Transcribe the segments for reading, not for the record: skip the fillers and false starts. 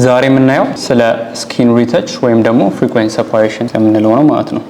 ዛሬ የምናየው ስለ ስኪን ሪተች ወይም ደግሞ ፍሪኩዌንት ሰፓሬሽን የምንለው ነው ማለት ነው።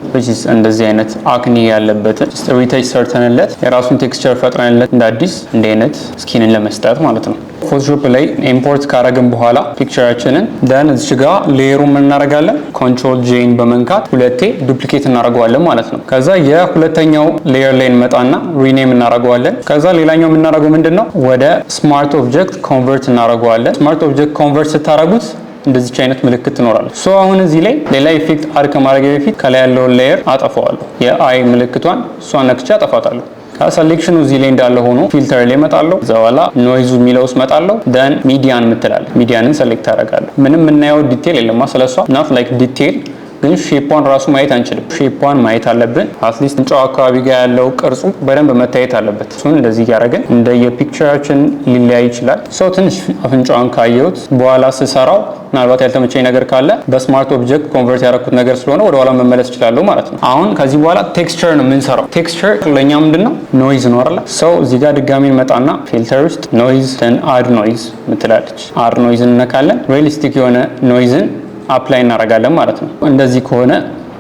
እንደዚህ አይነት አክኒ ያለበትን ሪተች ሰርተንለት የራሱን ቴክስቸር ፈጥረንለት እንደ አዲስ እንደ አይነት ስኪንን ለመስጠት ማለት ነው። ፎቶሾፕ ላይ ኢምፖርት ካረግን በኋላ ፒክቸራችንን ደን እዚህ ጋር ሌየሩን እናደርጋለን። ኮንትሮል ጄን በመንካት ሁለቴ ዱፕሊኬት እናደርገዋለን ማለት ነው። ከዛ የሁለተኛው ሌየር ላይ እንመጣና ሪኔም እናደርገዋለን። ከዛ ሌላኛው የምናደርገው ምንድነው ወደ ስማርት ኦብጀክት ኮንቨርት እናደርገዋለን። ስማርት ኦብጀክት ኮንቨርት ስታደርጉት እንደዚህ አይነት ምልክት ትኖራለች። ሶ አሁን እዚህ ላይ ሌላ ኢፌክት አድ ከማድረግ በፊት ከላይ ያለውን ሌየር አጠፋዋለሁ። የአይ ምልክቷን እሷን ነክቼ አጠፋታለሁ። ሰሌክሽኑ እዚህ ላይ እንዳለ ሆኖ ፊልተር ላይ እመጣለሁ። እዛ በኋላ ኖይዙ የሚለው ውስጥ እመጣለሁ። ደን ሚዲያን የምትላለች ሚዲያንን ሰሌክት አደርጋለሁ። ምንም የምናየው ዲቴል የለማ ስለሷ ናት ላይክ ዲቴል ግን ሼፓን ራሱ ማየት አንችልም። ሼፓን ማየት አለብን። አትሊስት እንጫው አካባቢ ጋር ያለው ቅርጹ በደንብ መታየት አለበት። እሱን እንደዚህ እያደረግን እንደ የፒክቸራችን ሊለያይ ይችላል። ሰው ትንሽ አፍንጫዋን ካየሁት በኋላ ስሰራው ምናልባት ያልተመቸኝ ነገር ካለ በስማርት ኦብጀክት ኮንቨርት ያደረኩት ነገር ስለሆነ ወደ ኋላ መመለስ እችላለሁ ማለት ነው። አሁን ከዚህ በኋላ ቴክስቸር ነው የምንሰራው። ቴክስቸር ለእኛ ምንድነው ኖይዝ ነው አይደል? ሰው እዚህ ጋር ድጋሚ እንመጣና ፊልተር ውስጥ ኖይዝ ደን አድ ኖይዝ ምትላለች። አድ ኖይዝ እንነካለን። ሪያሊስቲክ የሆነ ኖይዝን አፕላይ እናደርጋለን ማለት ነው። እንደዚህ ከሆነ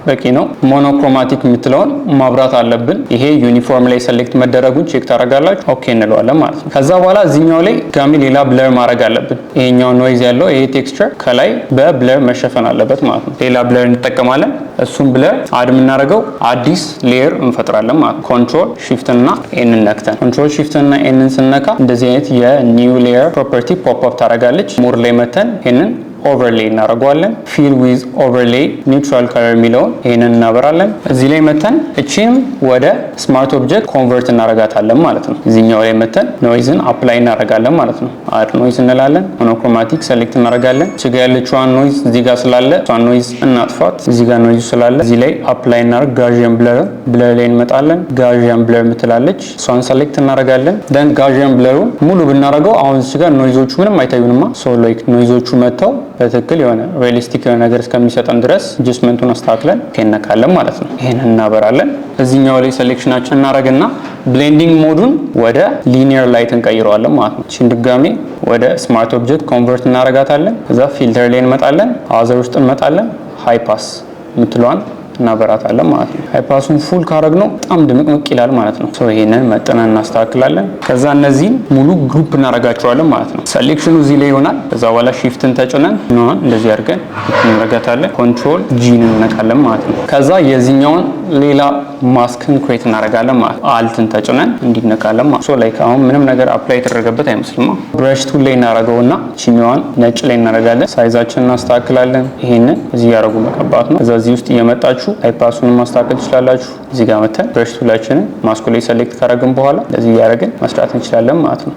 በቂ ነው። ሞኖክሮማቲክ የምትለውን ማብራት አለብን። ይሄ ዩኒፎርም ላይ ሴሌክት መደረጉን ቼክ ታደርጋላችሁ። ኦኬ እንለዋለን ማለት ነው። ከዛ በኋላ እዚህኛው ላይ ጋሚ ሌላ ብለር ማድረግ አለብን። ይሄኛው ኖይዝ ያለው ይሄ ቴክስቸር ከላይ በብለር መሸፈን አለበት ማለት ነው። ሌላ ብለር እንጠቀማለን። እሱም ብለር አድ የምናደርገው አዲስ ሌየር እንፈጥራለን ማለት ነው። ኮንትሮል ሺፍት እና ኤን ነክተን ኮንትሮል ሺፍት እና ኤንን ስነካ እንደዚህ አይነት የኒው ሌየር ፕሮፐርቲ ፖፕ አፕ ታደርጋለች። ሞር ላይ መተን ይሄንን ኦቨርሌይ እናደርገዋለን። ፊል ዊዝ ኦቨርሌይ ኒውትራል ከለር የሚለውን ይሄንን እናበራለን። እዚህ ላይ መተን እቺም ወደ ስማርት ኦብጀክት ኮንቨርት እናደርጋታለን ማለት ነው። እዚህኛው ላይ መተን ኖይዝን አፕላይ እናደርጋለን ማለት ነው። አድ ኖይዝ እንላለን። ሞኖክሮማቲክ ሴሌክት እናደርጋለን። እዚህ ጋር ያለችዋን ኖይዝ እዚህ ጋር ስላለ እሷን ኖይዝ እናጥፋት። እዚህ ጋር ኖይዝ ስላለ እዚህ ላይ አፕላይ እናደርግ። ጋዥያን ብለር ላይ እንመጣለን። ጋዥያን ብለር ምትላለች እሷን ሴሌክት እናደርጋለን። ደን ጋዥያን ብለሩን ሙሉ ብናደርገው አሁን እዚህ ጋር ኖይዞቹ ምንም አይታዩንማ። ሶ ላይክ ኖይዞቹ መተው በትክክል የሆነ ሪያሊስቲክ የሆነ ነገር እስከሚሰጠን ድረስ አድጀስትመንቱን አስተካክለን ከነካለን ማለት ነው። ይሄንን እናበራለን። እዚህኛው ላይ ሴሌክሽናችን እናደርግና ብሌንዲንግ ሞዱን ወደ ሊኒየር ላይት እንቀይረዋለን ማለት ነው። እቺን ድጋሜ ወደ ስማርት ኦብጀክት ኮንቨርት እናደርጋታለን። ከዛ ፊልተር ላይ እንመጣለን። አዘር ውስጥ እንመጣለን። ሃይ ፓስ የምትለዋን እናበራታለን ማለት ነው። ሃይፓሱን ፉል ካረግነው በጣም ድምቅምቅ ይላል ማለት ነው። ሶ ይሄንን መጠነን እናስተካክላለን። ከዛ እነዚህን ሙሉ ግሩፕ እናረጋቸዋለን ማለት ነው። ሴሌክሽኑ እዚህ ላይ ይሆናል። ከዛ በኋላ ሺፍትን ተጭነን ነው እንደዚህ አድርገን እናረጋታለን። ኮንትሮል ጂን እንነካለን ማለት ነው። ከዛ የዚህኛውን ሌላ ማስክን ክሬት እናረጋለን ማለት ነው። አልትን ተጭነን እንዲነካለን ማለት ሶ ላይክ አሁን ምንም ነገር አፕላይ የተደረገበት አይመስልም። ብረሽ ቱል ላይ እናረገውና ቺኛዋን ነጭ ላይ እናረጋለን። ሳይዛችንን እናስተካክላለን። ይሄንን እዚህ ያረጉ መቀባት ነው። ከዛ እዚህ ውስጥ እየመጣችሁ ሃይፓሱን ማስተካከል ትችላላችሁ። እዚህ ጋር መተን ብረሽ ቱላችንን ማስኩ ላይ ሴሌክት ካረግን በኋላ እንደዚህ ያረግን መስራት እንችላለን ማለት ነው።